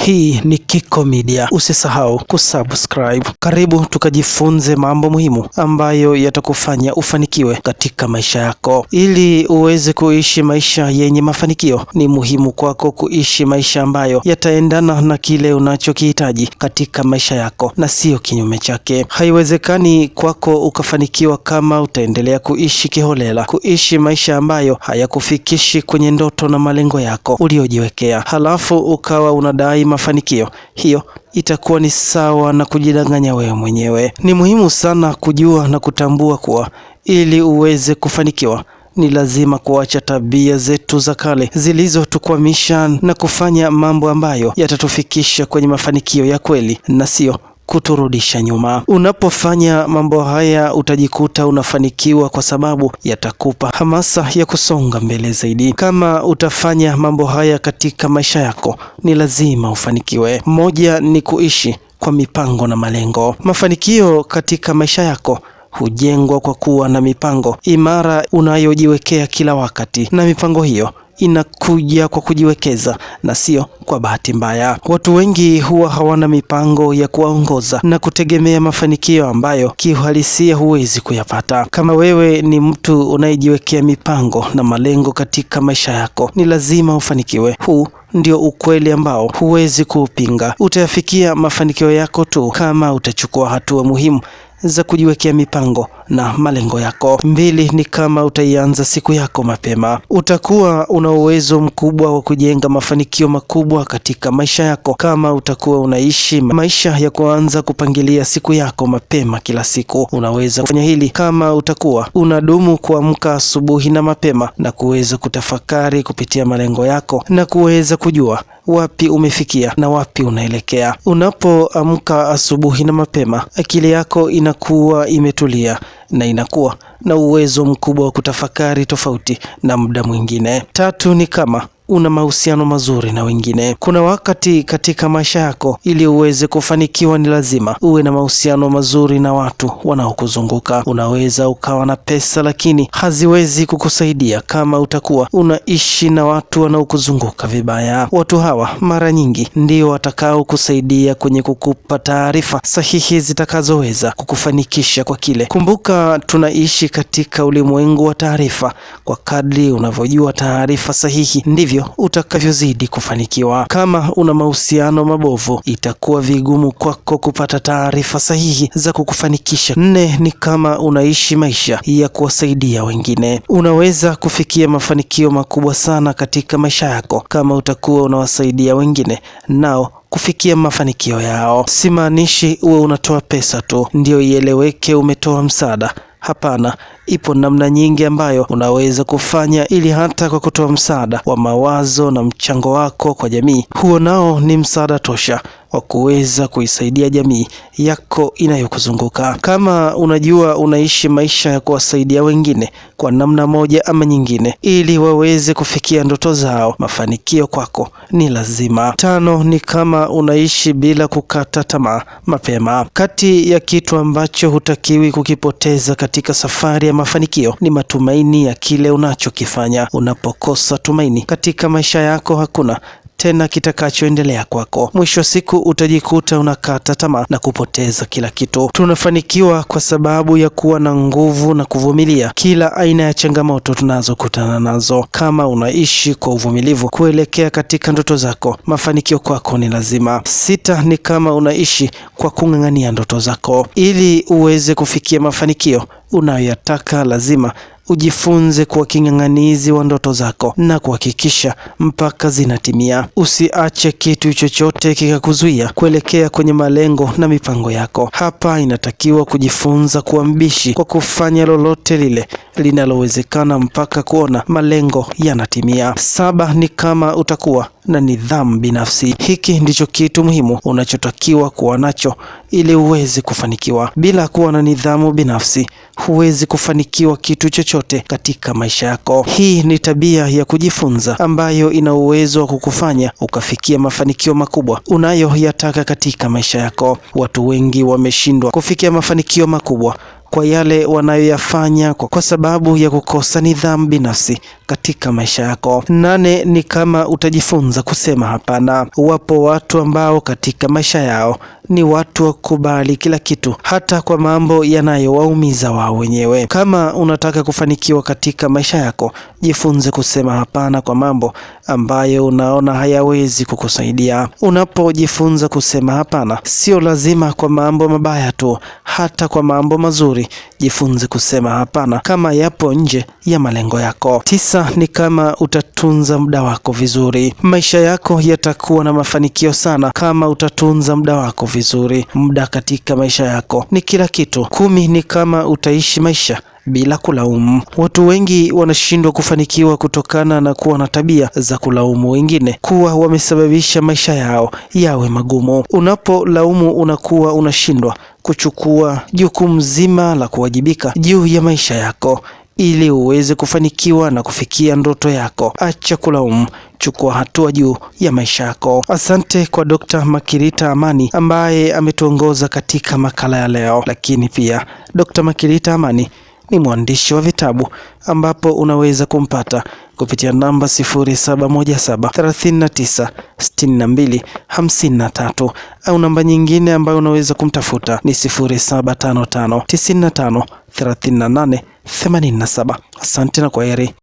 Hii ni Kiko Media. Usisahau kusubscribe. Karibu tukajifunze mambo muhimu ambayo yatakufanya ufanikiwe katika maisha yako. Ili uweze kuishi maisha yenye mafanikio, ni muhimu kwako kuishi maisha ambayo yataendana na kile unachokihitaji katika maisha yako na sio kinyume chake. Haiwezekani kwako ukafanikiwa kama utaendelea kuishi kiholela, kuishi maisha ambayo hayakufikishi kwenye ndoto na malengo yako uliojiwekea, halafu ukawa unadai mafanikio. Hiyo itakuwa ni sawa na kujidanganya wewe mwenyewe. Ni muhimu sana kujua na kutambua kuwa ili uweze kufanikiwa ni lazima kuacha tabia zetu za kale zilizotukwamisha na kufanya mambo ambayo yatatufikisha kwenye mafanikio ya kweli na sio kuturudisha nyuma. Unapofanya mambo haya utajikuta unafanikiwa kwa sababu yatakupa hamasa ya kusonga mbele zaidi. Kama utafanya mambo haya katika maisha yako, ni lazima ufanikiwe. Moja ni kuishi kwa mipango na malengo. Mafanikio katika maisha yako hujengwa kwa kuwa na mipango imara unayojiwekea kila wakati, na mipango hiyo inakuja kwa kujiwekeza na sio kwa bahati mbaya. Watu wengi huwa hawana mipango ya kuwaongoza na kutegemea mafanikio ambayo kiuhalisia huwezi kuyapata. Kama wewe ni mtu unayejiwekea mipango na malengo katika maisha yako, ni lazima ufanikiwe. Huu ndio ukweli ambao huwezi kuupinga. Utayafikia mafanikio yako tu kama utachukua hatua muhimu za kujiwekea mipango na malengo yako. Mbili ni kama utaianza siku yako mapema. Utakuwa una uwezo mkubwa wa kujenga mafanikio makubwa katika maisha yako kama utakuwa unaishi maisha ya kuanza kupangilia siku yako mapema kila siku. Unaweza kufanya hili kama utakuwa unadumu kuamka asubuhi na mapema na kuweza kutafakari kupitia malengo yako na kuweza kujua wapi umefikia na wapi unaelekea. Unapoamka asubuhi na mapema, akili yako inakuwa imetulia na inakuwa na uwezo mkubwa wa kutafakari tofauti na muda mwingine. Tatu ni kama una mahusiano mazuri na wengine. Kuna wakati katika maisha yako ili uweze kufanikiwa ni lazima uwe na mahusiano mazuri na watu wanaokuzunguka. Unaweza ukawa na pesa lakini haziwezi kukusaidia kama utakuwa unaishi na watu wanaokuzunguka vibaya. Watu hawa mara nyingi ndio watakao kusaidia kwenye kukupa taarifa sahihi zitakazoweza kukufanikisha kwa kile. Kumbuka, tunaishi katika ulimwengu wa taarifa. Kwa kadri unavyojua taarifa sahihi ndivyo utakavyozidi kufanikiwa. Kama una mahusiano mabovu, itakuwa vigumu kwako kupata taarifa sahihi za kukufanikisha. Nne ni kama unaishi maisha ya kuwasaidia wengine. Unaweza kufikia mafanikio makubwa sana katika maisha yako kama utakuwa unawasaidia wengine nao kufikia mafanikio yao. Simaanishi uwe unatoa pesa tu ndio ieleweke umetoa msaada. Hapana, ipo namna nyingi ambayo unaweza kufanya ili hata kwa kutoa msaada wa mawazo na mchango wako kwa jamii, huo nao ni msaada tosha wa kuweza kuisaidia jamii yako inayokuzunguka. Kama unajua unaishi maisha ya kuwasaidia wengine kwa namna moja ama nyingine ili waweze kufikia ndoto zao, mafanikio kwako ni lazima. Tano ni kama unaishi bila kukata tamaa mapema. Kati ya kitu ambacho hutakiwi kukipoteza katika safari ya mafanikio ni matumaini ya kile unachokifanya. Unapokosa tumaini katika maisha yako, hakuna tena kitakachoendelea kwako. Mwisho siku utajikuta unakata tamaa na kupoteza kila kitu. Tunafanikiwa kwa sababu ya kuwa na nguvu na kuvumilia kila aina ya changamoto tunazokutana nazo. Kama unaishi kwa uvumilivu kuelekea katika ndoto zako, mafanikio kwako ni lazima. Sita ni kama unaishi kwa kung'ang'ania ndoto zako. Ili uweze kufikia mafanikio unayoyataka, lazima ujifunze kuwa king'ang'anizi wa ndoto zako na kuhakikisha mpaka zinatimia. Usiache kitu chochote kikakuzuia kuelekea kwenye malengo na mipango yako. Hapa inatakiwa kujifunza kuwa mbishi kwa kufanya lolote lile linalowezekana mpaka kuona malengo yanatimia. Saba ni kama utakuwa na nidhamu binafsi. Hiki ndicho kitu muhimu unachotakiwa kuwa nacho ili uweze kufanikiwa. Bila kuwa na nidhamu binafsi, huwezi kufanikiwa kitu chochote katika maisha yako. Hii ni tabia ya kujifunza ambayo ina uwezo wa kukufanya ukafikia mafanikio makubwa unayoyataka katika maisha yako. Watu wengi wameshindwa kufikia mafanikio makubwa kwa yale wanayoyafanya kwa sababu ya kukosa nidhamu binafsi katika maisha yako. 8 ni kama utajifunza kusema hapana. Wapo watu ambao katika maisha yao ni watu wa kukubali kila kitu, hata kwa mambo yanayowaumiza wao wenyewe. Kama unataka kufanikiwa katika maisha yako, jifunze kusema hapana kwa mambo ambayo unaona hayawezi kukusaidia. Unapojifunza kusema hapana, sio lazima kwa mambo mabaya tu, hata kwa mambo mazuri jifunze kusema hapana kama yapo nje ya malengo yako. 9 ni kama utatunza muda wako vizuri. Maisha yako yatakuwa na mafanikio sana kama utatunza muda wako vizuri. Muda katika maisha yako ni kila kitu. 10 ni kama utaishi maisha bila kulaumu. Watu wengi wanashindwa kufanikiwa kutokana na kuwa na tabia za kulaumu wengine, kuwa wamesababisha maisha yao yawe magumu. Unapolaumu unakuwa unashindwa kuchukua jukumu zima la kuwajibika juu ya maisha yako. Ili uweze kufanikiwa na kufikia ndoto yako, acha kulaumu, chukua hatua juu ya maisha yako. Asante kwa Dr. Makirita Amani ambaye ametuongoza katika makala ya leo. Lakini pia Dr. Makirita Amani ni mwandishi wa vitabu ambapo unaweza kumpata kupitia namba 0717396253 au namba nyingine ambayo unaweza kumtafuta ni 0755953887. Asante na kwaheri.